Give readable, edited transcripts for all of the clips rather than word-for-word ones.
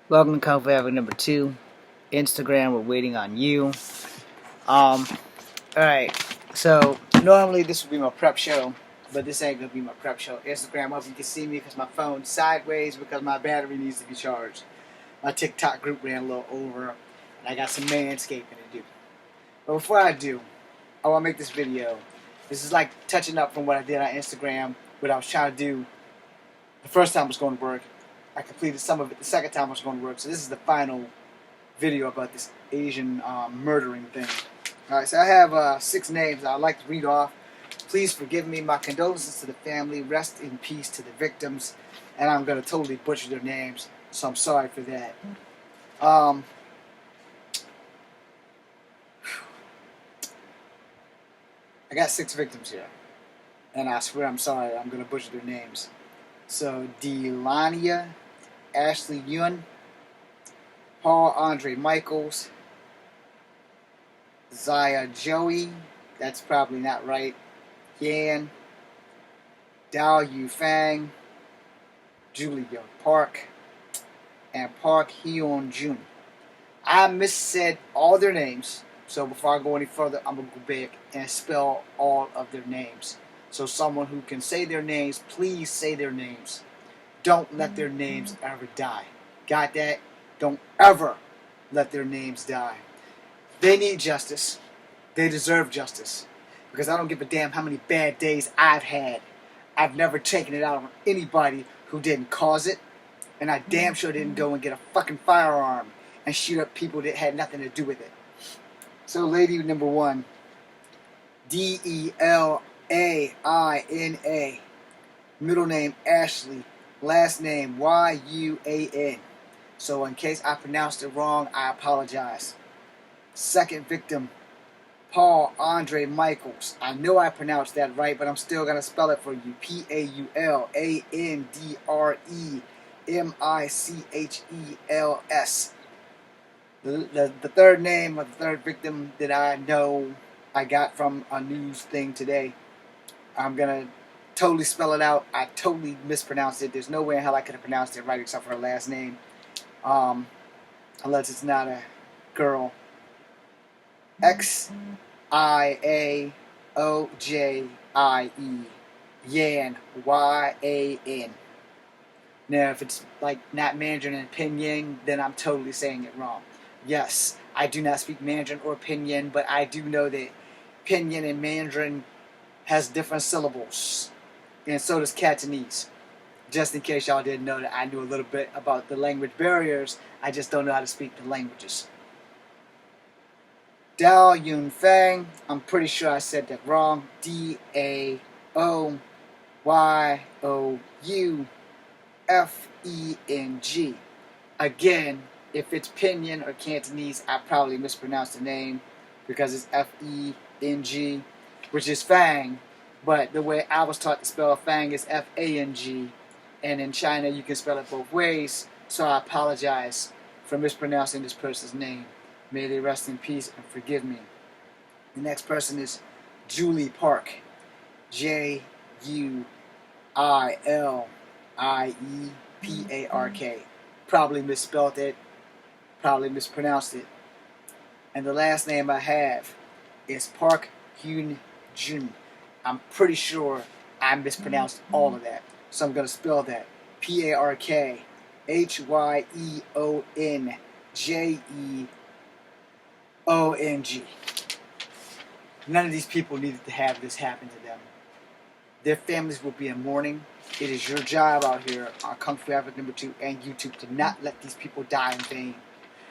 Welcome to Kung Fu Epic number 2. Instagram, we're waiting on you. Alright, so normally this would be my prep show, but this ain't gonna be my prep show. Instagram, hope you can see me because my phone's sideways because my battery needs to be charged. My TikTok group ran a little over, and I got some manscaping to do. But before I do, I want to make this video. This is like touching up from what I did on Instagram, what I was trying to do the first time I was going to work. I completed some of it the second time I was going to work, so this is the final video about this Asian murdering thing. Alright, so I have 6 names I'd like to read off. Please forgive me. My condolences to the family. Rest in peace to the victims. And I'm going to totally butcher their names, so I'm sorry for that. I got 6 victims here. And I swear I'm sorry, I'm going to butcher their names. So, Delania, Ashley Yun, Paul Andre Michaels, Zaya Joey, that's probably not right, Yan, Dao Yu Fang, Julia Park, and Park Hyun Jun. I missaid all their names, so before I go any further, I'm going to go back and spell all of their names. So someone who can say their names, please say their names. Don't let their names ever die. Got that? Don't ever let their names die. They need justice. They deserve justice. Because I don't give a damn how many bad days I've had. I've never taken it out on anybody who didn't cause it. And I damn sure didn't go and get a fucking firearm and shoot up people that had nothing to do with it. So lady number 1, Delaina. Middle name Ashley. Last name Yuan. So in case I pronounced it wrong, I apologize. Second victim, Paul Andre Michaels. I know I pronounced that right, but I'm still going to spell it for you. Paulandremichels. The third name of the third victim that I know I got from a news thing today. I'm going to totally spell it out. I totally mispronounced it. There's no way in hell I could have pronounced it right except for her last name. Unless it's not a girl. Xiaojie. Yan. Yan. Now, if it's like not Mandarin and Pinyin, then I'm totally saying it wrong. Yes, I do not speak Mandarin or Pinyin, but I do know that Pinyin and Mandarin has different syllables. And so does Cantonese. Just in case y'all didn't know that I knew a little bit about the language barriers, I just don't know how to speak the languages. Dao Yun Fang, I'm pretty sure I said that wrong. Daoyoufeng. Again, if it's Pinyin or Cantonese, I probably mispronounced the name because it's Feng, which is Fang. But the way I was taught to spell Fang is Fang, and in China you can spell it both ways, so I apologize for mispronouncing this person's name. May they rest in peace and forgive me. The next person is Julie Park. Juiliepark. Probably misspelled it, probably mispronounced it. And the last name I have is Park Hyun Jun. I'm pretty sure I mispronounced all of that. So I'm going to spell that. ParkHyeonJeong. None of these people needed to have this happen to them. Their families will be in mourning. It is your job out here on Kung Fu Epic number 2 and YouTube to not let these people die in vain.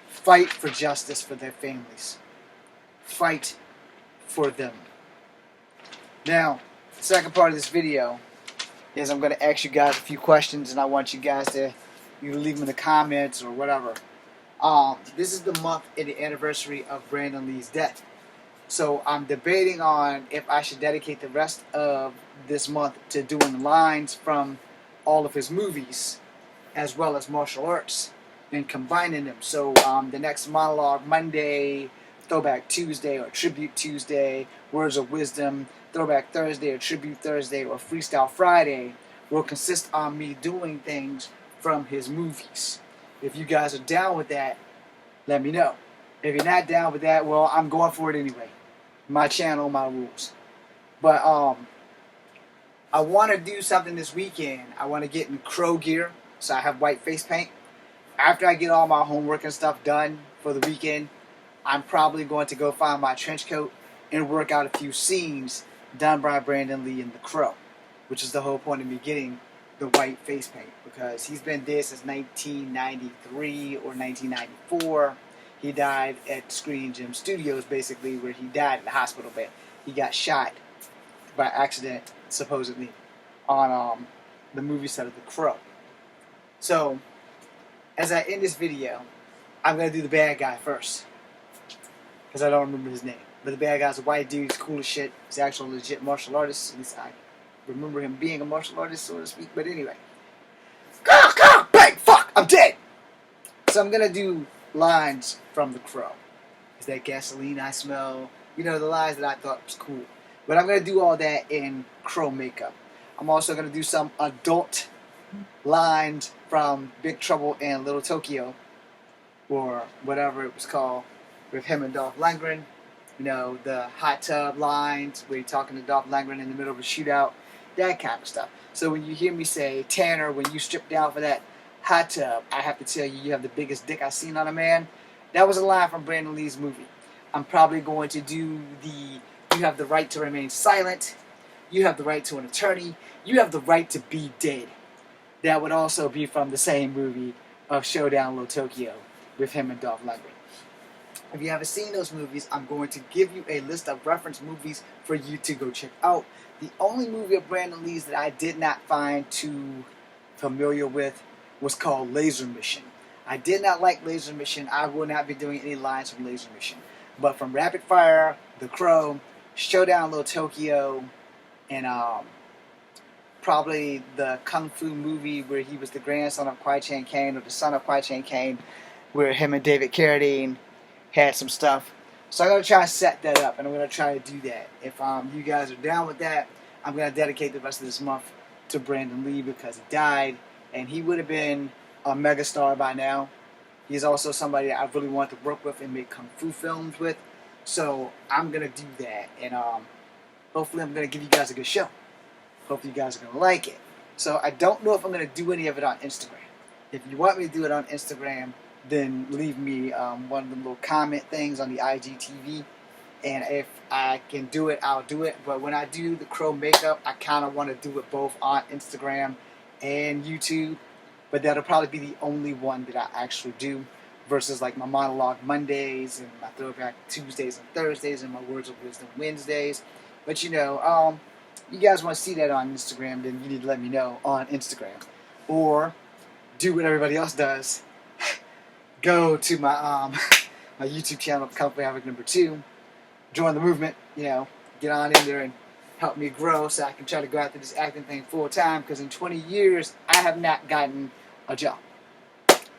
Fight for justice for their families. Fight for them. Now, the second part of this video is I'm going to ask you guys a few questions, and I want you guys to leave them in the comments or whatever. This is the month and the anniversary of Brandon Lee's death. So I'm debating on if I should dedicate the rest of this month to doing lines from all of his movies as well as martial arts and combining them. So the next monologue Monday, Throwback Tuesday or Tribute Tuesday, Words of Wisdom, Throwback Thursday or Tribute Thursday or Freestyle Friday will consist on me doing things from his movies. If you guys are down with that, let me know. If you're not down with that, well, I'm going for it anyway. My channel, my rules. But I want to do something this weekend. I want to get in crow gear, so I have white face paint. After I get all my homework and stuff done for the weekend, I'm probably going to go find my trench coat and work out a few scenes done by Brandon Lee in The Crow, which is the whole point of me getting the white face paint, because he's been dead since 1993 or 1994. He died at Screen Gym Studios, basically, where he died in the hospital bed. He got shot by accident, supposedly, on the movie set of The Crow. So, as I end this video, I'm going to do the bad guy first, because I don't remember his name. But the bad guy's a white dude. He's cool as shit. He's actually a legit martial artist. At least I remember him being a martial artist, so to speak. But anyway. Bang! Fuck! I'm dead! So I'm going to do lines from The Crow. Is that gasoline I smell? You know, the lines that I thought was cool. But I'm going to do all that in Crow makeup. I'm also going to do some adult lines from Big Trouble in Little Tokyo, or whatever it was called, with him and Dolph Lundgren. You know, the hot tub lines where you're talking to Dolph Lundgren in the middle of a shootout, that kind of stuff. So when you hear me say, Tanner, when you strip down for that hot tub, I have to tell you, you have the biggest dick I've seen on a man. That was a line from Brandon Lee's movie. I'm probably going to do you have the right to remain silent, you have the right to an attorney, you have the right to be dead. That would also be from the same movie of Showdown Little Tokyo with him and Dolph Lundgren. If you haven't seen those movies, I'm going to give you a list of reference movies for you to go check out. The only movie of Brandon Lee's that I did not find too familiar with was called Laser Mission. I did not like Laser Mission. I will not be doing any lines from Laser Mission. But from Rapid Fire, The Crow, Showdown Little Tokyo, and probably the Kung Fu movie where he was the grandson of Kwai Chang Caine, or the son of Kwai Chang Caine, where him and David Carradine had some stuff. So I'm going to try to set that up, and I'm going to try to do that. If you guys are down with that, I'm going to dedicate the rest of this month to Brandon Lee, because he died, and he would have been a megastar by now. He's also somebody that I really want to work with and make Kung Fu films with. So I'm going to do that, and hopefully I'm going to give you guys a good show. Hopefully you guys are going to like it. So I don't know if I'm going to do any of it on Instagram. If you want me to do it on Instagram, then leave me one of the little comment things on the IGTV, and if I can do it, I'll do it. But when I do the Crow makeup, I kind of want to do it both on Instagram and YouTube, but that'll probably be the only one that I actually do, versus like my monologue Mondays and my throwback Tuesdays and Thursdays and my words of wisdom Wednesdays. But you know, you guys want to see that on Instagram, then you need to let me know on Instagram, or do what everybody else does. Go to my my YouTube channel, Kung Fu Havoc #2. Join the movement, you know, get on in there and help me grow so I can try to go after this acting thing full time, because in 20 years I have not gotten a job.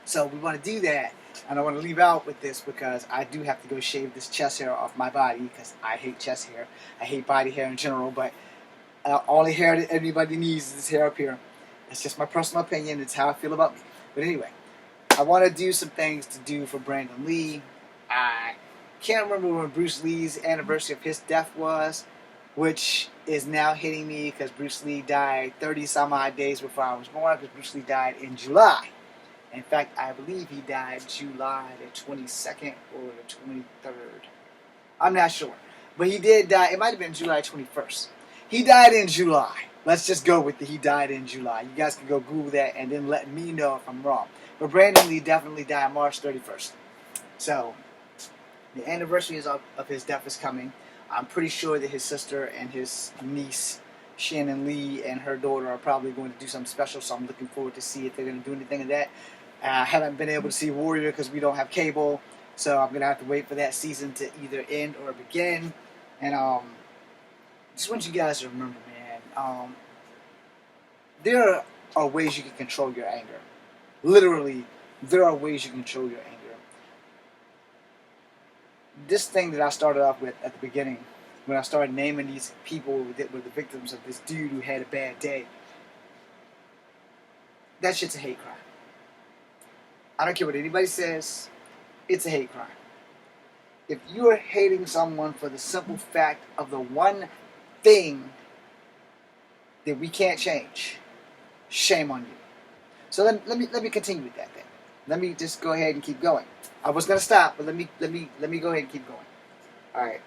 So we want to do that, and I want to leave out with this because I do have to go shave this chest hair off my body, because I hate chest hair. I hate body hair in general, but all the hair that everybody needs is this hair up here. It's just my personal opinion. It's how I feel about me. But anyway, I want to do some things to do for Brandon Lee. I can't remember when Bruce Lee's anniversary of his death was, which is now hitting me because Bruce Lee died 30 some odd days before I was born, because Bruce Lee died in July. In fact, I believe he died July the 22nd or the 23rd. I'm not sure. But he did die. It might have been July 21st. He died in July. Let's just go with he died in July. You guys can go Google that and then let me know if I'm wrong. But Brandon Lee definitely died March 31st. So, the anniversary of his death is coming. I'm pretty sure that his sister and his niece, Shannon Lee, and her daughter are probably going to do something special, so I'm looking forward to see if they're going to do anything of that. I haven't been able to see Warrior because we don't have cable, so I'm going to have to wait for that season to either end or begin. And just want you guys to remember, man, there are ways you can control your anger. Literally, there are ways you can control your anger. This thing that I started off with at the beginning, when I started naming these people that were the victims of this dude who had a bad day, that shit's a hate crime. I don't care what anybody says. It's a hate crime. If you are hating someone for the simple fact of the one thing that we can't change, shame on you. So let me continue with that then. Let me just go ahead and keep going. I was gonna stop, but let me go ahead and keep going. All right.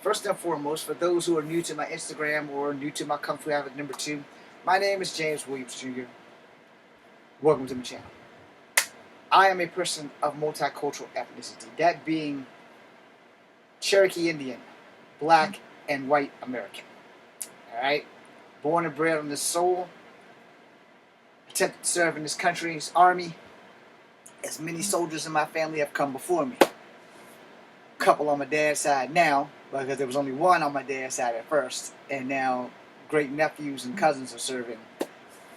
First and foremost, for those who are new to my Instagram or new to my Kung Fu Havoc number 2, my name is James Williams Jr. Welcome to my channel. I am a person of multicultural ethnicity, that being Cherokee Indian, black and white American. All right, born and bred on this soil, attempted to serve in this country's army. As many soldiers in my family have come before me. A couple on my dad's side now, because there was only one on my dad's side at first, and now great nephews and cousins are serving.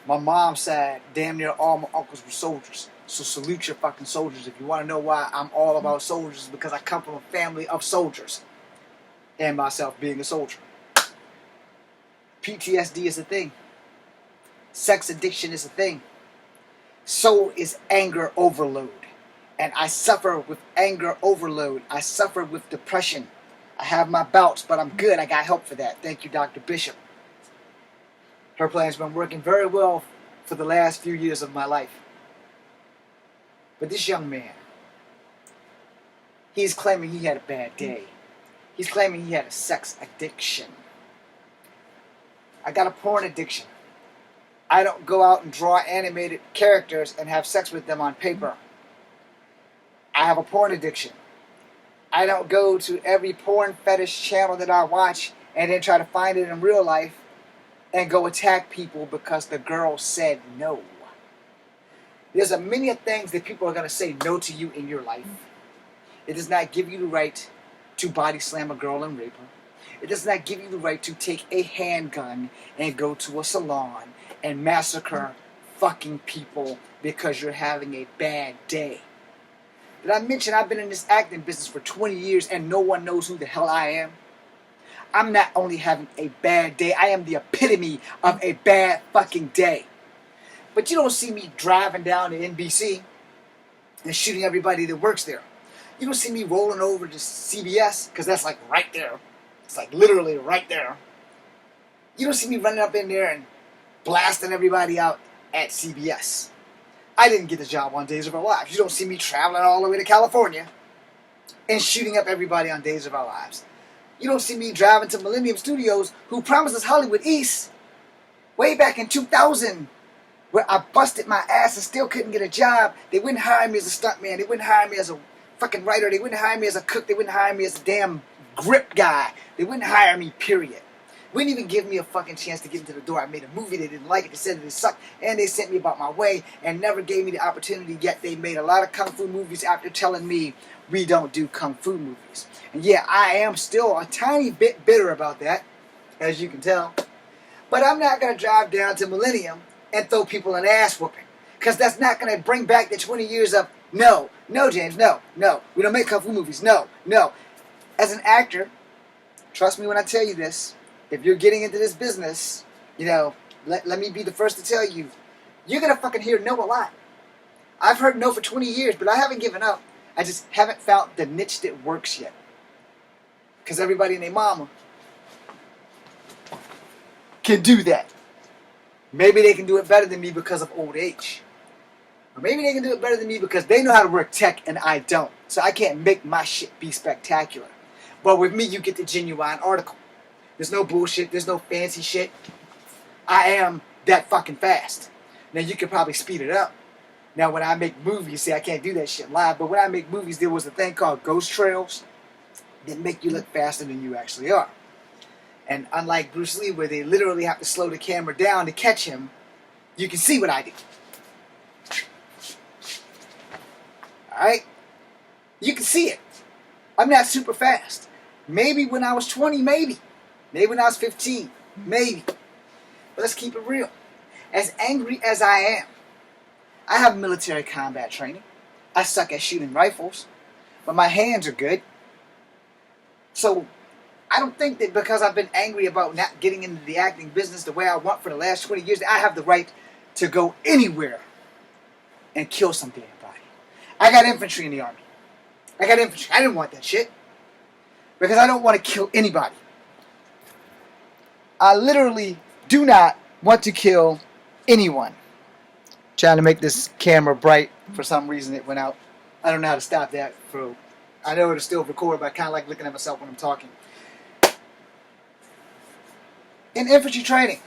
My mom's side, damn near all my uncles were soldiers. So salute your fucking soldiers. If you want to know why I'm all about soldiers, because I come from a family of soldiers. And myself being a soldier. PTSD is a thing. Sex addiction is a thing. So is anger overload. And I suffer with anger overload. I suffer with depression. I have my bouts, but I'm good. I got help for that. Thank you, Dr. Bishop. Her plan's been working very well for the last few years of my life. But this young man, he's claiming he had a bad day. He's claiming he had a sex addiction. I got a porn addiction. I don't go out and draw animated characters and have sex with them on paper. I have a porn addiction. I don't go to every porn fetish channel that I watch and then try to find it in real life and go attack people because the girl said no. There's a many things that people are going to say no to you in your life. It does not give you the right to body slam a girl and rape her. It does not give you the right to take a handgun and go to a salon and massacre fucking people because you're having a bad day. Did I mention I've been in this acting business for 20 years and no one knows who the hell I am? I'm not only having a bad day, I am the epitome of a bad fucking day. But you don't see me driving down to NBC and shooting everybody that works there. You don't see me rolling over to CBS, because that's like right there. It's like literally right there. You don't see me running up in there and blasting everybody out at CBS. I didn't get the job on Days of Our Lives. You don't see me traveling all the way to California and shooting up everybody on Days of Our Lives. You don't see me driving to Millennium Studios, who promised us Hollywood East way back in 2000, where I busted my ass and still couldn't get a job. They wouldn't hire me as a stuntman. They wouldn't hire me as a fucking writer. They wouldn't hire me as a cook. They wouldn't hire me as a damn grip guy. They wouldn't hire me, period. Wouldn't even give me a fucking chance to get into the door. I made a movie. They didn't like it. They said it sucked. And they sent me about my way and never gave me the opportunity. Yet they made a lot of kung fu movies after telling me we don't do kung fu movies. And yeah, I am still a tiny bit bitter about that, as you can tell. But I'm not going to drive down to Millennium and throw people an ass whooping, because that's not going to bring back the 20 years of no, James, no, we don't make kung fu movies, no. As an actor, trust me when I tell you this, if you're getting into this business, let me be the first to tell you, you're going to fucking hear no a lot. I've heard no for 20 years, but I haven't given up. I just haven't found the niche that works yet. Because everybody and their mama can do that. Maybe they can do it better than me because of old age. Or maybe they can do it better than me because they know how to work tech and I don't. So I can't make my shit be spectacular. But with me, you get the genuine article. There's no bullshit. There's no fancy shit. I am that fucking fast. Now, you could probably speed it up. Now, when I make movies, see, I can't do that shit live. But when I make movies, there was a thing called ghost trails that make you look faster than you actually are. And unlike Bruce Lee, where they literally have to slow the camera down to catch him, you can see what I do. Alright? You can see it. I'm not super fast. Maybe when I was 20, maybe. Maybe when I was 15, maybe. But let's keep it real. As angry as I am, I have military combat training. I suck at shooting rifles, but my hands are good. So I don't think that because I've been angry about not getting into the acting business the way I want for the last 20 years, that I have the right to go anywhere and kill some damn body. I got infantry in the army. I got infantry. I didn't want that shit. Because I don't want to kill anybody. I literally do not want to kill anyone. Trying to make this camera bright. For some reason it went out. I don't know how to stop that. I know it'll still record, but I kind of like looking at myself when I'm talking. In infantry training,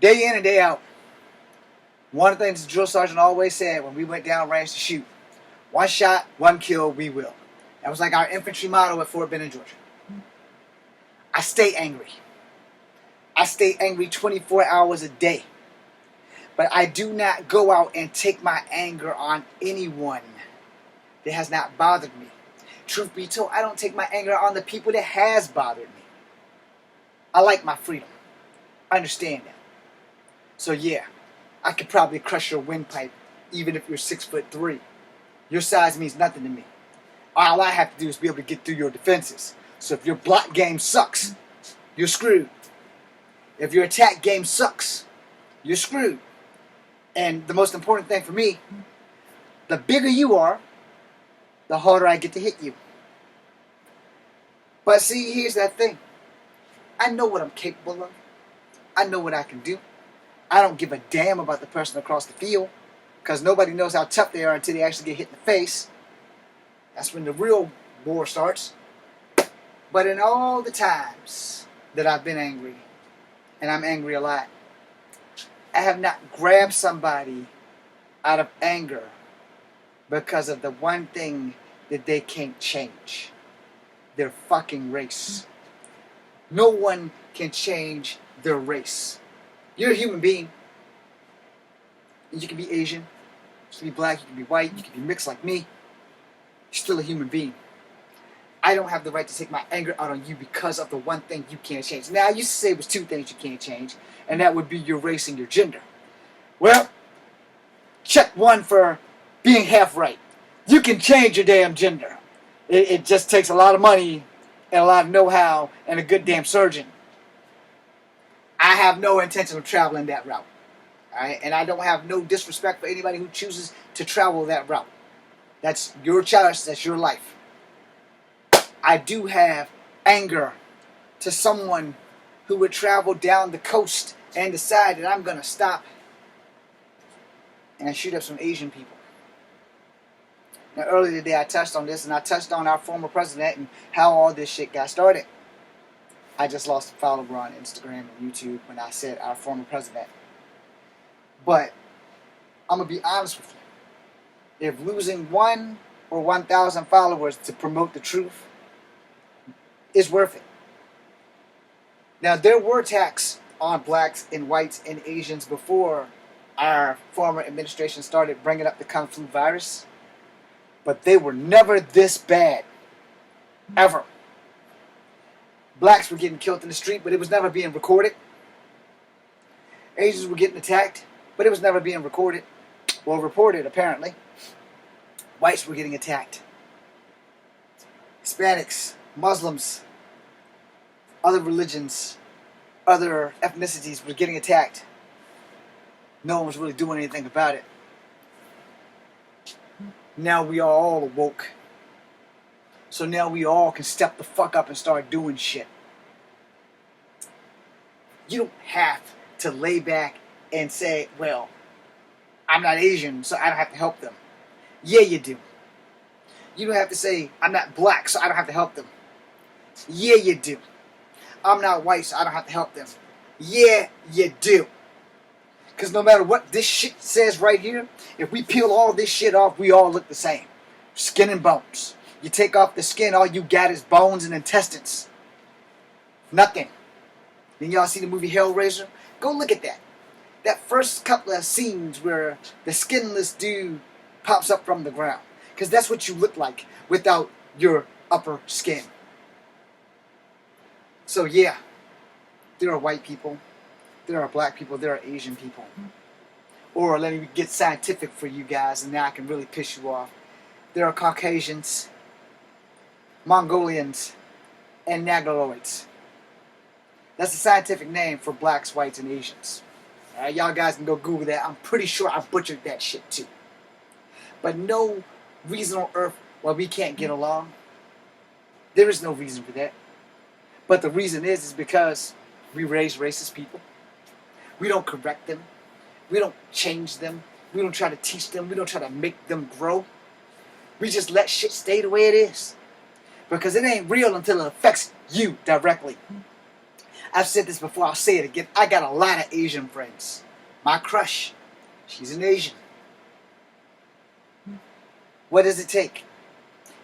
day in and day out, one of the things the drill sergeant always said when we went down range to shoot, one shot, one kill, we will. That was like our infantry motto at Fort Benning, Georgia. I stay angry. I stay angry 24 hours a day. But I do not go out and take my anger on anyone that has not bothered me. Truth be told, I don't take my anger on the people that has bothered me. I like my freedom. I understand that. So yeah, I could probably crush your windpipe even if you're 6'3". Your size means nothing to me. All I have to do is be able to get through your defenses. So if your block game sucks, you're screwed. If your attack game sucks, you're screwed. And the most important thing for me, the bigger you are, the harder I get to hit you. But see, here's that thing. I know what I'm capable of. I know what I can do. I don't give a damn about the person across the field, because nobody knows how tough they are until they actually get hit in the face. That's when the real war starts. But in all the times that I've been angry, and I'm angry a lot, I have not grabbed somebody out of anger because of the one thing that they can't change. Their fucking race. No one can change their race. You're a human being. You can be Asian, you can be black, you can be white, you can be mixed like me. You're still a human being. I don't have the right to take my anger out on you because of the one thing you can't change. Now, I used to say it was two things you can't change, and that would be your race and your gender. Well, check one for being half right. You can change your damn gender. It just takes a lot of money and a lot of know-how and a good damn surgeon. I have no intention of traveling that route. Alright? And I don't have no disrespect for anybody who chooses to travel that route. That's your choice, that's your life. I do have anger to someone who would travel down the coast and decide that I'm going to stop and shoot up some Asian people. Now, earlier today I touched on this, and I touched on our former president and how all this shit got started. I just lost a follower on Instagram and YouTube when I said our former president. But I'm going to be honest with you. If losing 1 or 1,000 followers to promote the truth is worth it. Now, there were attacks on blacks and whites and Asians before our former administration started bringing up the Kung Flu virus. But they were never this bad. Ever. Blacks were getting killed in the street, but it was never being recorded. Asians were getting attacked, but it was never being recorded. Well, reported, apparently. Whites were getting attacked. Hispanics, Muslims, other religions, other ethnicities were getting attacked. No one was really doing anything about it. Now we are all awoke. So now we all can step the fuck up and start doing shit. You don't have to lay back and say, well, I'm not Asian, so I don't have to help them. Yeah, you do. You don't have to say, I'm not black, so I don't have to help them. Yeah, you do. I'm not white, so I don't have to help them. Yeah, you do. Because no matter what this shit says right here, if we peel all this shit off, we all look the same. Skin and bones. You take off the skin, all you got is bones and intestines. Nothing. Then y'all see the movie Hellraiser? Go look at that. That first couple of scenes where the skinless dude pops up from the ground. Because that's what you look like without your upper skin. So yeah, there are white people, there are black people, there are Asian people. Or let me get scientific for you guys, and now I can really piss you off. There are Caucasians, Mongolians, and Negroids. That's the scientific name for blacks, whites, and Asians. Y'all guys can go Google that. I'm pretty sure I butchered that shit too. But no reason on earth why we can't get along. There is no reason for that. But the reason is because we raise racist people. We don't correct them. We don't change them. We don't try to teach them. We don't try to make them grow. We just let shit stay the way it is. Because it ain't real until it affects you directly. I've said this before, I'll say it again. I got a lot of Asian friends. My crush, she's an Asian. What does it take?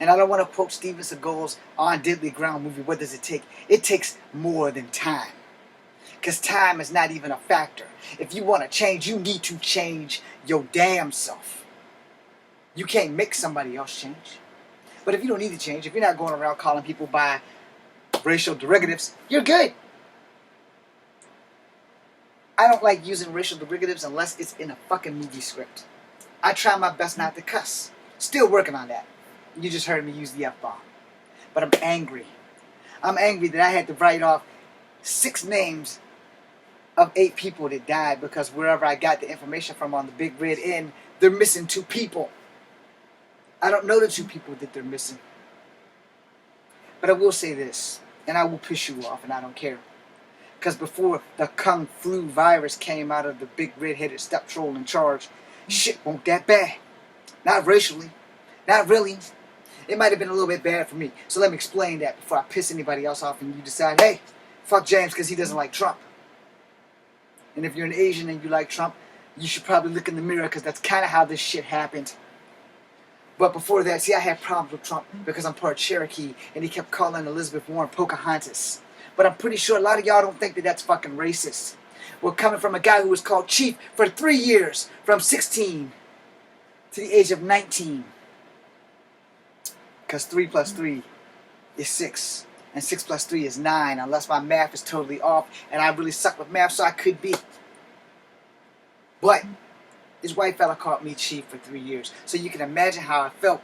And I don't want to quote Steven Seagal's On Deadly Ground movie, what does it take? It takes more than time. Because time is not even a factor. If you want to change, you need to change your damn self. You can't make somebody else change. But if you don't need to change, if you're not going around calling people by racial derogatives, you're good. I don't like using racial derogatives unless it's in a fucking movie script. I try my best not to cuss. Still working on that. You just heard me use the F-bomb. But I'm angry. I'm angry that I had to write off 6 names of 8 people that died because wherever I got the information from on the Big Red Inn, they're missing 2 people. I don't know the 2 people that they're missing. But I will say this, and I will piss you off, and I don't care. Because before the Kung Flu virus came out of the big red-headed step troll in charge, shit wasn't that bad. Not racially. Not really. It might have been a little bit bad for me. So let me explain that before I piss anybody else off and you decide, hey, fuck James because he doesn't like Trump. And if you're an Asian and you like Trump, you should probably look in the mirror because that's kind of how this shit happened. But before that, see, I had problems with Trump because I'm part Cherokee and he kept calling Elizabeth Warren Pocahontas. But I'm pretty sure a lot of y'all don't think that that's fucking racist. We're coming from a guy who was called chief for 3 years, from 16 to the age of 19. Because 3 plus 3 is 6. And 6 plus 3 is 9, unless my math is totally off. And I really suck with math, so I could be. But this white fella called me chief for 3 years. So you can imagine how I felt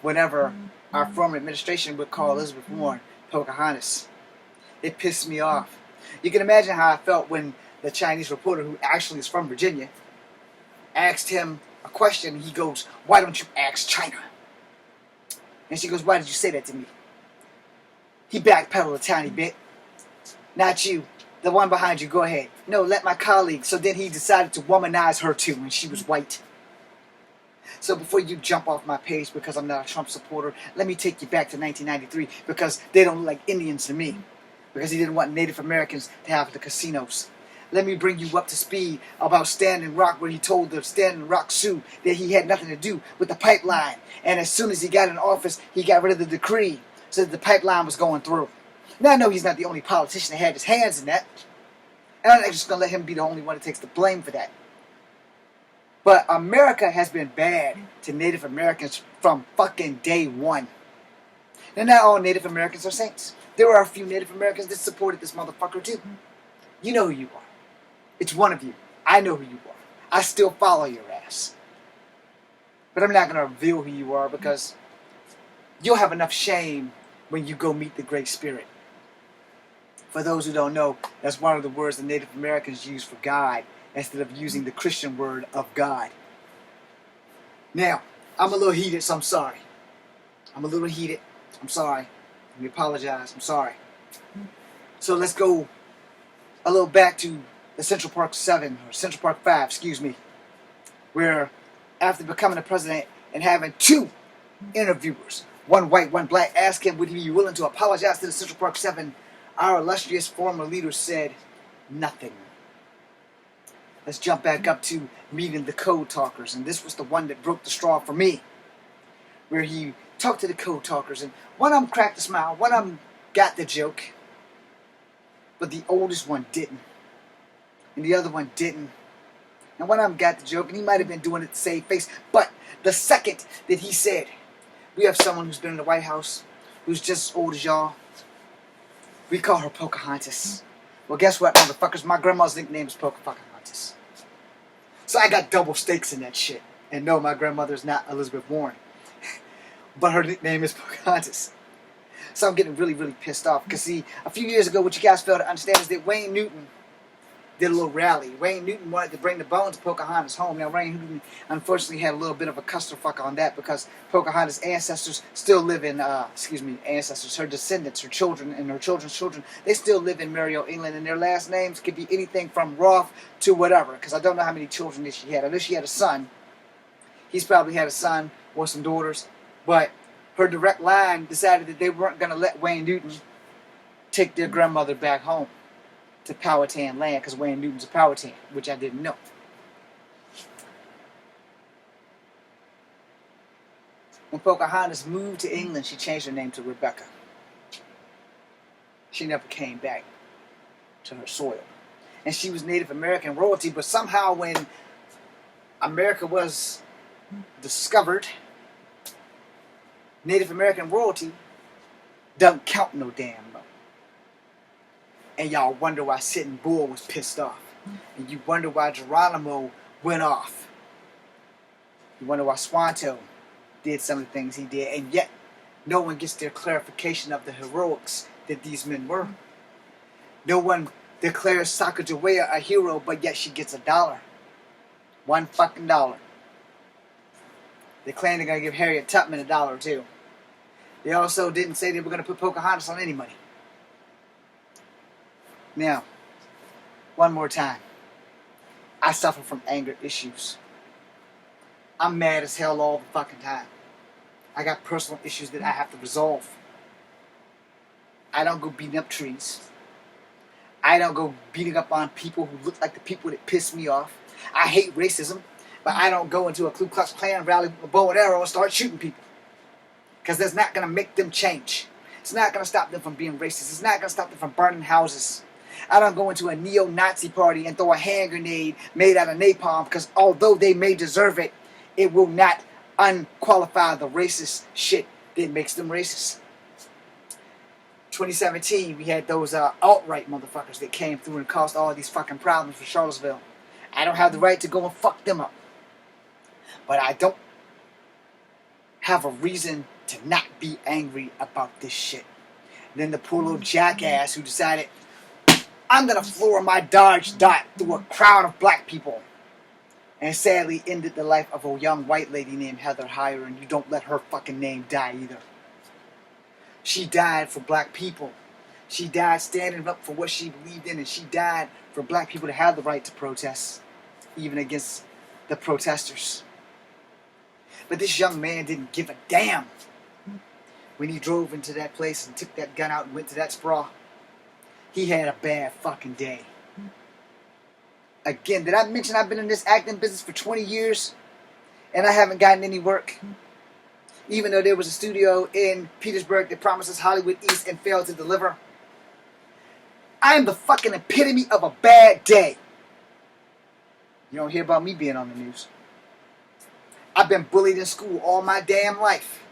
whenever our former administration would call Elizabeth Warren Pocahontas. It pissed me off. You can imagine how I felt when the Chinese reporter, who actually is from Virginia, asked him a question. He goes, why don't you ask China? And she goes, why did you say that to me? He backpedaled a tiny bit. Not you. The one behind you, go ahead. No, let my colleague. So then he decided to womanize her too, and she was white. So before you jump off my page because I'm not a Trump supporter, let me take you back to 1993 because they don't look like Indians to me. Because he didn't want Native Americans to have the casinos. Let me bring you up to speed about Standing Rock, where he told the Standing Rock Sioux that he had nothing to do with the pipeline. And as soon as he got in office, he got rid of the decree so that the pipeline was going through. Now I know he's not the only politician that had his hands in that. And I'm not just going to let him be the only one that takes the blame for that. But America has been bad to Native Americans from fucking day one. And not all Native Americans are saints. There are a few Native Americans that supported this motherfucker too. You know who you are. It's one of you. I know who you are. I still follow your ass. But I'm not going to reveal who you are because you'll have enough shame when you go meet the Great Spirit. For those who don't know, that's one of the words the Native Americans use for God instead of using the Christian word of God. Now, I'm a little heated, so I'm sorry. I'm a little heated. I'm sorry. Let me apologize. I'm sorry. So let's go a little back to the Central Park 7, or Central Park 5, excuse me, where after becoming the president and having 2 interviewers, one white, one black, ask him would he be willing to apologize to the Central Park 7, our illustrious former leader said nothing. Let's jump back up to meeting the code talkers, and this was the one that broke the straw for me, where he talked to the code talkers, and one of them cracked a smile, one of them got the joke, but the oldest one didn't, and the other one didn't. And one of them got the joke, and he might have been doing it to save face, but the second that he said, we have someone who's been in the White House, who's just as old as y'all, we call her Pocahontas. Well, guess what, motherfuckers? My grandma's nickname is Pocahontas. So I got double stakes in that shit. And no, my grandmother's not Elizabeth Warren. But her nickname is Pocahontas. So I'm getting really, really pissed off. Because see, a few years ago, what you guys failed to understand is that Wayne Newton did a little rally. Wayne Newton wanted to bring the bones of Pocahontas home. Now, Wayne Newton unfortunately had a little bit of a clusterfuck on that because Pocahontas' ancestors still live in, her descendants, her children, and her children's children, they still live in Mario, England, and their last names could be anything from Roth to whatever, because I don't know how many children that she had. I know she had a son. He's probably had a son or some daughters, but her direct line decided that they weren't going to let Wayne Newton take their grandmother back home to Powhatan land, because Wayne Newton's a Powhatan, which I didn't know. When Pocahontas moved to England, she changed her name to Rebecca. She never came back to her soil. And she was Native American royalty, but somehow when America was discovered, Native American royalty doesn't count no damn more. And y'all wonder why Sitting Bull was pissed off. And you wonder why Geronimo went off. You wonder why Squanto did some of the things he did. And yet, no one gets their clarification of the heroics that these men were. No one declares Sacagawea a hero, but yet she gets $1. $1 fucking dollar. They claim they're going to give Harriet Tubman $1 too. They also didn't say they were going to put Pocahontas on any money. Now, one more time. I suffer from anger issues. I'm mad as hell all the fucking time. I got personal issues that I have to resolve. I don't go beating up trees. I don't go beating up on people who look like the people that piss me off. I hate racism, but I don't go into a Ku Klux Klan rally with a bow and arrow and start shooting people. Because that's not going to make them change. It's not going to stop them from being racist. It's not going to stop them from burning houses. I don't go into a neo-Nazi party and throw a hand grenade made out of napalm, because although they may deserve it, it will not unqualify the racist shit that makes them racist. 2017, we had those alt-right motherfuckers that came through and caused all these fucking problems for Charlottesville. I don't have the right to go and fuck them up. But I don't have a reason to not be angry about this shit. And then the poor little jackass who decided, I'm going to floor my Dodge Dot through a crowd of black people. And sadly ended the life of a young white lady named Heather Heyer, and you don't let her fucking name die either. She died for black people. She died standing up for what she believed in, and she died for black people to have the right to protest, even against the protesters. But this young man didn't give a damn when he drove into that place and took that gun out and went to that sprawl. He had a bad fucking day. Again, did I mention I've been in this acting business for 20 years and I haven't gotten any work? Even though there was a studio in Petersburg that promised us Hollywood East and failed to deliver. I am the fucking epitome of a bad day. You don't hear about me being on the news. I've been bullied in school all my damn life.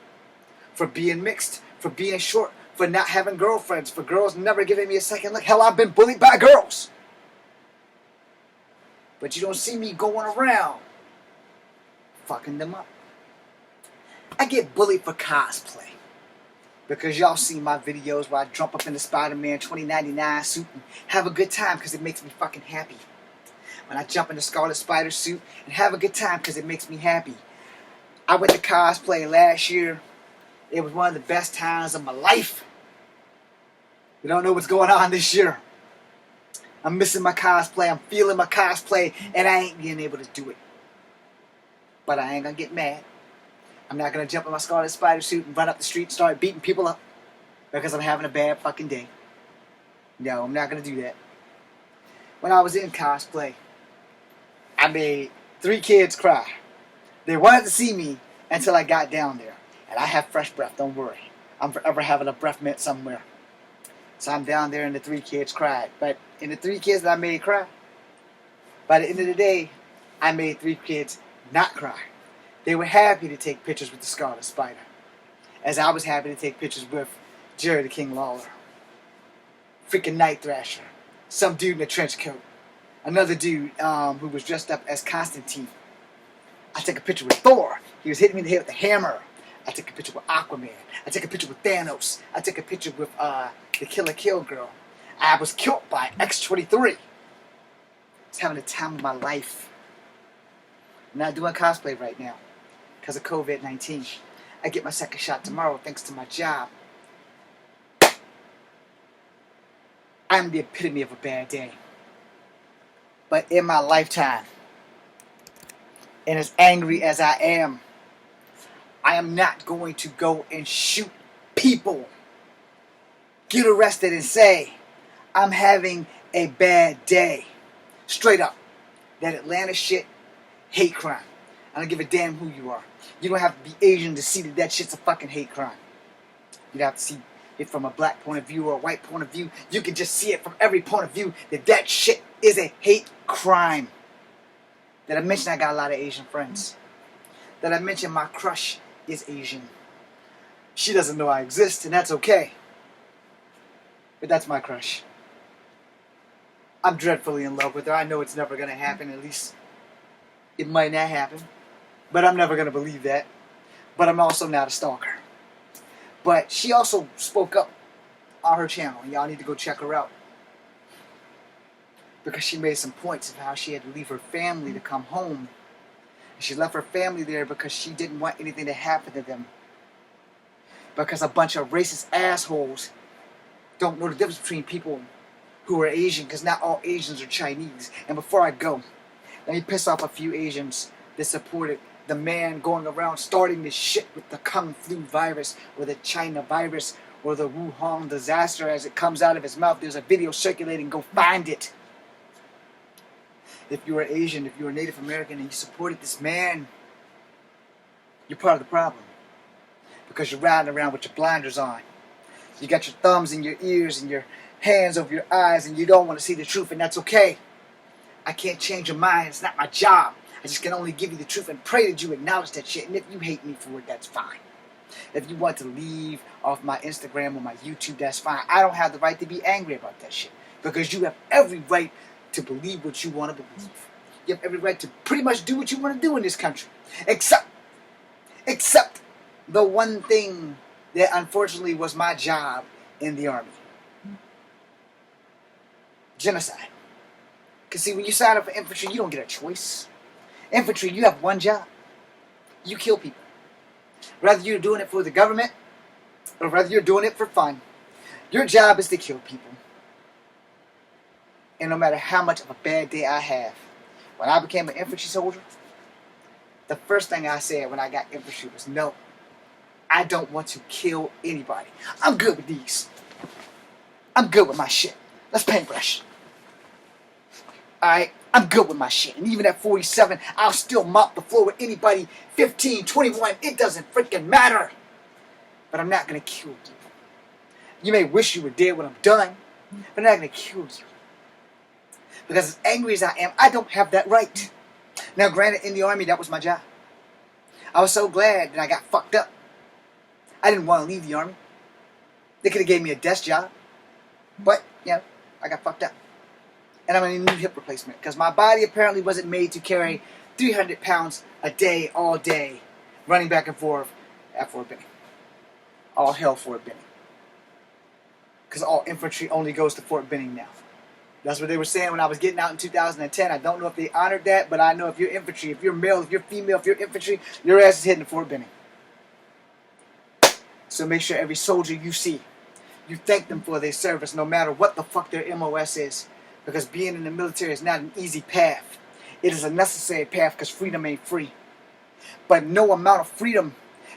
For being mixed, for being short, for not having girlfriends, for girls never giving me a second look. Hell, I've been bullied by girls. But you don't see me going around fucking them up. I get bullied for cosplay. Because y'all see my videos where I jump up in the Spider-Man 2099 suit and have a good time because it makes me fucking happy. When I jump in the Scarlet Spider suit and have a good time because it makes me happy. I went to cosplay last year. It was one of the best times of my life. We don't know what's going on this year. I'm missing my cosplay. I'm feeling my cosplay. And I ain't being able to do it. But I ain't going to get mad. I'm not going to jump in my Scarlet Spider suit and run up the street and start beating people up. Because I'm having a bad fucking day. No, I'm not going to do that. When I was in cosplay, I made 3 kids cry. They wanted to see me until I got down there. And I have fresh breath, don't worry. I'm forever having a breath mint somewhere. So I'm down there and the 3 kids cried. But in the 3 kids that I made cry, by the end of the day, I made 3 kids not cry. They were happy to take pictures with the Scarlet Spider. As I was happy to take pictures with Jerry the King Lawler. Freaking Night Thrasher. Some dude in a trench coat. Another dude who was dressed up as Constantine. I took a picture with Thor. He was hitting me in the head with a hammer. I took a picture with Aquaman. I took a picture with Thanos. I took a picture with the Killer Kill Girl. I was killed by X-23. was having the time of my life. I'm not doing cosplay right now because of COVID-19. I get my second shot tomorrow thanks to my job. I'm the epitome of a bad day. But in my lifetime, and as angry as I am not going to go and shoot people, get arrested and say, I'm having a bad day. Straight up. That Atlanta shit, hate crime. I don't give a damn who you are. You don't have to be Asian to see that that shit's a fucking hate crime. You don't have to see it from a black point of view or a white point of view. You can just see it from every point of view that that shit is a hate crime. That I mentioned I got a lot of Asian friends. That I mentioned my crush is Asian. She doesn't know I exist, and that's okay. But that's my crush. I'm dreadfully in love with her. I know it's never going to happen. At least it might not happen. But I'm never going to believe that. But I'm also not a stalker. But she also spoke up on her channel, and y'all need to go check her out. Because she made some points of how she had to leave her family to come home. And she left her family there because she didn't want anything to happen to them. Because a bunch of racist assholes don't know the difference between people who are Asian, because not all Asians are Chinese. And before I go, let me piss off a few Asians that supported the man going around starting this shit with the Kung Flu virus, or the China virus, or the Wuhan disaster as it comes out of his mouth. There's a video circulating. Go find it. If you're Asian, if you're Native American, and you supported this man, you're part of the problem. Because you're riding around with your blinders on. You got your thumbs in your ears and your hands over your eyes, and you don't want to see the truth, and that's okay. I can't change your mind. It's not my job. I just can only give you the truth and pray that you acknowledge that shit. And if you hate me for it, that's fine. If you want to leave off my Instagram or my YouTube, that's fine. I don't have the right to be angry about that shit. Because you have every right to believe what you want to believe. You have every right to pretty much do what you want to do in this country. Except the one thing that unfortunately was my job in the Army. Genocide. Because see, when you sign up for infantry, you don't get a choice. Infantry, you have one job. You kill people. Whether you're doing it for the government or whether you're doing it for fun, your job is to kill people. And no matter how much of a bad day I have, when I became an infantry soldier, the first thing I said when I got infantry was, no, I don't want to kill anybody. I'm good with these. I'm good with my shit. Let's paintbrush. Alright? I'm good with my shit. And even at 47, I'll still mop the floor with anybody 15, 21. It doesn't freaking matter. But I'm not going to kill you. You may wish you were dead when I'm done, but I'm not going to kill you. Because as angry as I am, I don't have that right. Now, granted, in the Army, that was my job. I was so glad that I got fucked up. I didn't want to leave the Army. They could have gave me a desk job. But, you know, I got fucked up. And I'm going to need hip replacement. Because my body apparently wasn't made to carry 300 pounds a day, all day, running back and forth at Fort Benning. All hell Fort Benning. Because all infantry only goes to Fort Benning now. That's what they were saying when I was getting out in 2010. I don't know if they honored that, but I know if you're infantry, if you're male, if you're female, if you're infantry, your ass is heading to Fort Benning. So make sure every soldier you see, you thank them for their service, no matter what the fuck their MOS is. Because being in the military is not an easy path. It is a necessary path because freedom ain't free. But no amount of freedom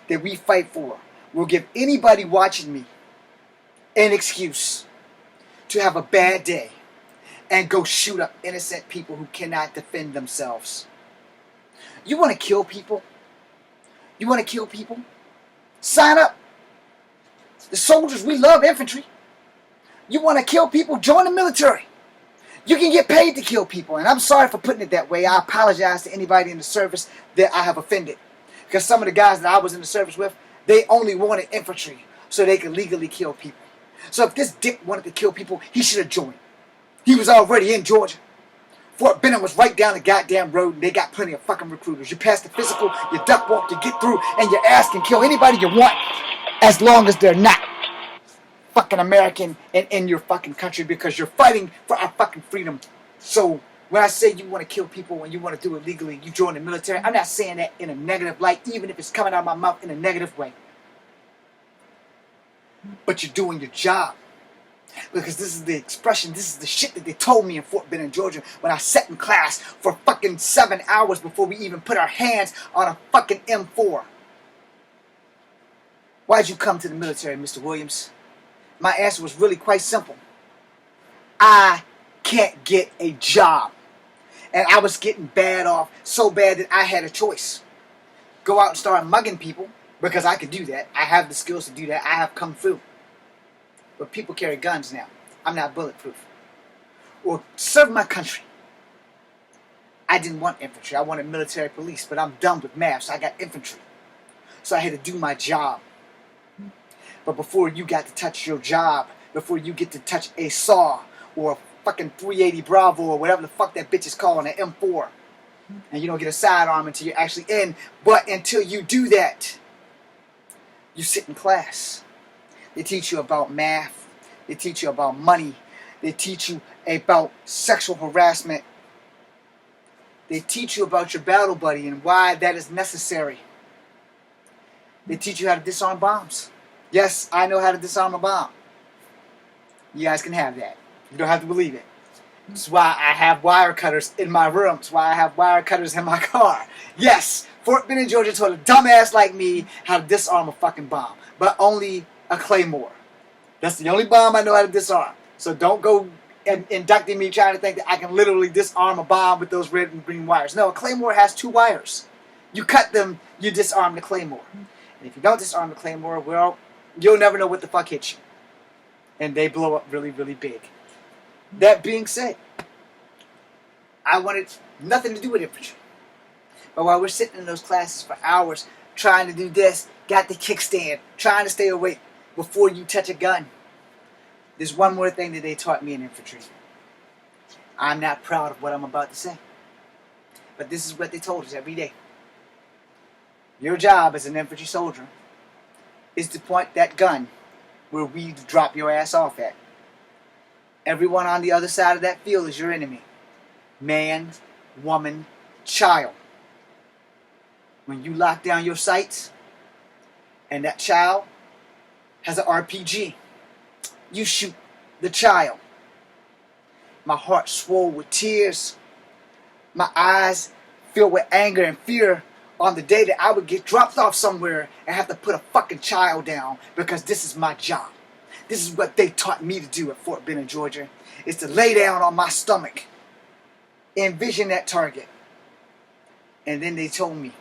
that we fight for will give anybody watching me an excuse to have a bad day and go shoot up innocent people who cannot defend themselves. You want to kill people? You want to kill people? Sign up. The soldiers, we love infantry. You want to kill people? Join the military. You can get paid to kill people. And I'm sorry for putting it that way. I apologize to anybody in the service that I have offended. Because some of the guys that I was in the service with, they only wanted infantry so they could legally kill people. So if this dick wanted to kill people, he should have joined. He was already in Georgia. Fort Benning was right down the goddamn road, and they got plenty of fucking recruiters. You pass the physical, you duck walk, you get through, and your ass can kill anybody you want as long as they're not fucking American and in your fucking country, because you're fighting for our fucking freedom. So When I say you want to kill people and you want to do it legally, you join the military, I'm not saying that in a negative light, even if it's coming out of my mouth in a negative way. But you're doing your job. Because this is the expression, this is the shit that they told me in Fort Benning, Georgia, when I sat in class for fucking 7 hours before we even put our hands on a fucking M4. Why'd you come to the military, Mr. Williams? My answer was really quite simple. I can't get a job. And I was getting bad off, so bad that I had a choice. Go out and start mugging people, because I could do that. I have the skills to do that. I have kung fu. But people carry guns now. I'm not bulletproof. Or serve my country. I didn't want infantry. I wanted military police, but I'm done with math, so I got infantry. So I had to do my job. But before you got to touch your job, before you get to touch a SAW or a fucking 380 Bravo or whatever the fuck that bitch is calling an M4, and you don't get a sidearm until you're actually in, but until you do that, you sit in class. They teach you about math. They teach you about money. They teach you about sexual harassment. They teach you about your battle buddy and why that is necessary. They teach you how to disarm bombs. Yes, I know how to disarm a bomb. You guys can have that. You don't have to believe it. That's why I have wire cutters in my room. That's why I have wire cutters in my car. Yes, Fort Benning, Georgia taught a dumbass like me how to disarm a fucking bomb. But only a claymore. That's the only bomb I know how to disarm. So don't go inducting me trying to think that I can literally disarm a bomb with those red and green wires. No, a claymore has 2 wires. You cut them, you disarm the claymore. And if you don't disarm the claymore, well, you'll never know what the fuck hit you. And they blow up really, really big. That being said, I wanted nothing to do with infantry. But while we're sitting in those classes for hours trying to do this, got the kickstand, trying to stay awake before you touch a gun, there's one more thing that they taught me in infantry. I'm not proud of what I'm about to say. But this is what they told us every day. Your job as an infantry soldier is to point that gun where we drop your ass off at. Everyone on the other side of that field is your enemy. Man, woman, child. When you lock down your sights and that child has an RPG, you shoot the child. My heart swole with tears. My eyes filled with anger and fear on the day that I would get dropped off somewhere and have to put a fucking child down because this is my job. This is what they taught me to do at Fort Benning, Georgia, is to lay down on my stomach, envision that target. And then they told me,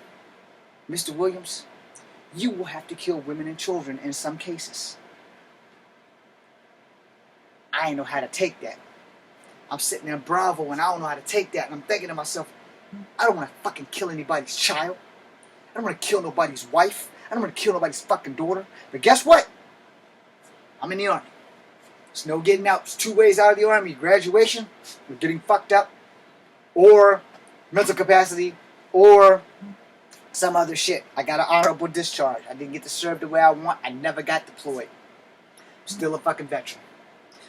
Mr. Williams, you will have to kill women and children in some cases. I ain't know how to take that. I'm sitting in Bravo and I don't know how to take that. And I'm thinking to myself, I don't want to fucking kill anybody's child. I don't want to kill nobody's wife. I don't want to kill nobody's fucking daughter. But guess what? I'm in the Army. There's no getting out. There's 2 ways out of the Army. Graduation, or getting fucked up, or mental capacity, or some other shit. I got an honorable discharge. I didn't get to serve the way I want. I never got deployed. Still a fucking veteran.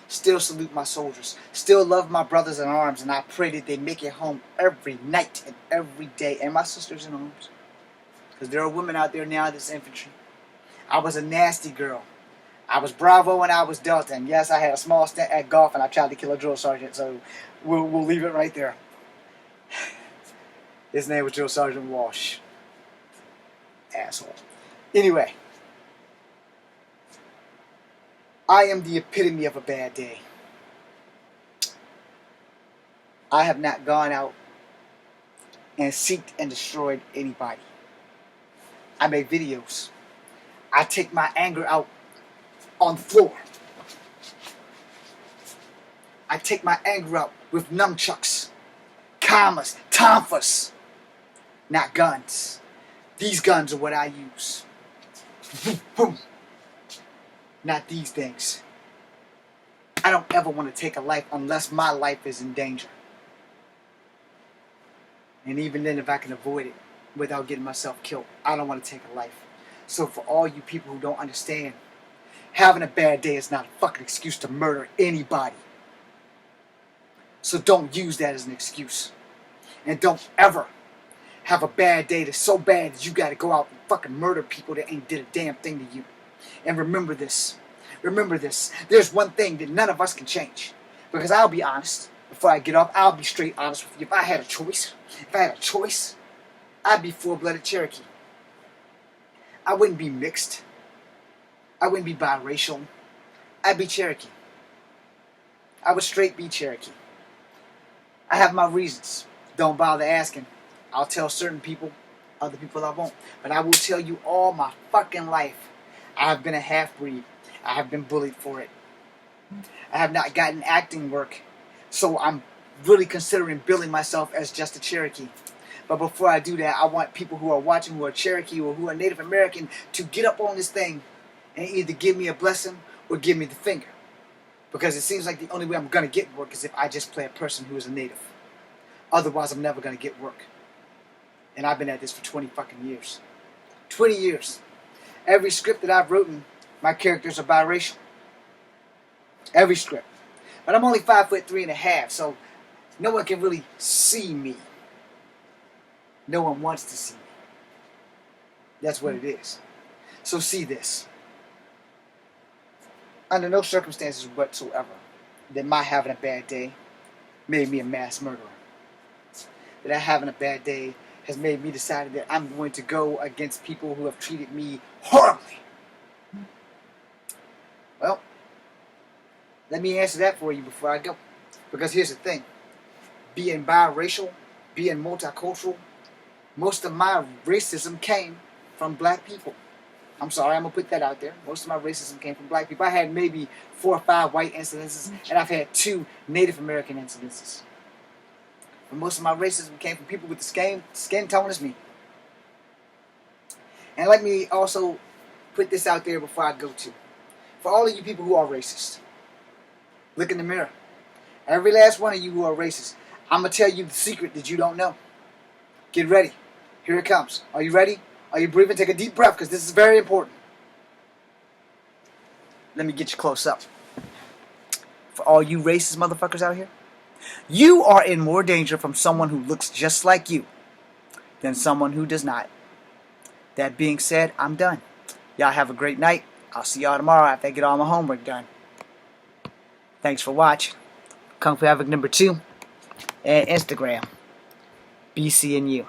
Still salute my soldiers. Still love my brothers in arms. And I pray that they make it home every night and every day. And my sisters in arms. Because there are women out there now that's infantry. I was a nasty girl. I was Bravo and I was Delta. And yes, I had a small stint at golf and I tried to kill a drill sergeant. So we'll leave it right there. His name was Drill Sergeant Walsh. Asshole. Anyway. I am the epitome of a bad day. I have not gone out and seeked and destroyed anybody. I make videos. I take my anger out on the floor. I take my anger out with nunchucks, kamas, tonfas, not guns. These guns are what I use. Boom. Not these things. I don't ever want to take a life unless my life is in danger. And even then, if I can avoid it without getting myself killed, I don't want to take a life. So for all you people who don't understand, having a bad day is not a fucking excuse to murder anybody. So don't use that as an excuse. And don't ever have a bad day that's so bad that you gotta go out and fucking murder people that ain't did a damn thing to you. And remember this. Remember this. There's one thing that none of us can change. Because I'll be honest, before I get off, I'll be straight honest with you. If I had a choice, I'd be full-blooded Cherokee. I wouldn't be mixed. I wouldn't be biracial. I'd be Cherokee. I would straight be Cherokee. I have my reasons. Don't bother asking. I'll tell certain people, other people I won't. But I will tell you all my fucking life, I have been a half-breed. I have been bullied for it. I have not gotten acting work, so I'm really considering billing myself as just a Cherokee. But before I do that, I want people who are watching who are Cherokee or who are Native American to get up on this thing and either give me a blessing or give me the finger. Because it seems like the only way I'm going to get work is if I just play a person who is a native. Otherwise, I'm never going to get work. And I've been at this for 20 fucking years. 20 years. Every script that I've written, my characters are biracial. Every script. But I'm only 5'3.5", so no one can really see me. No one wants to see me. That's what it is. So see this. Under no circumstances whatsoever that my having a bad day made me a mass murderer. That I having a bad day has made me decide that I'm going to go against people who have treated me horribly. Well, let me answer that for you before I go. Because here's the thing. Being biracial, being multicultural, most of my racism came from black people. I'm sorry, I'm going to put that out there. Most of my racism came from black people. I had maybe 4 or 5 white incidences, and I've had 2 Native American incidences. But most of my racism came from people with the skin tone as me. And let me also put this out there before I go too. For all of you people who are racist, look in the mirror. Every last one of you who are racist, I'm going to tell you the secret that you don't know. Get ready. Here it comes. Are you ready? Are you breathing? Take a deep breath because this is very important. Let me get you close up. For all you racist motherfuckers out here, you are in more danger from someone who looks just like you than someone who does not. That being said, I'm done. Y'all have a great night. I'll see y'all tomorrow after I get all my homework done. Thanks for watching. Kung Fu Havoc #2 and Instagram. BC and you.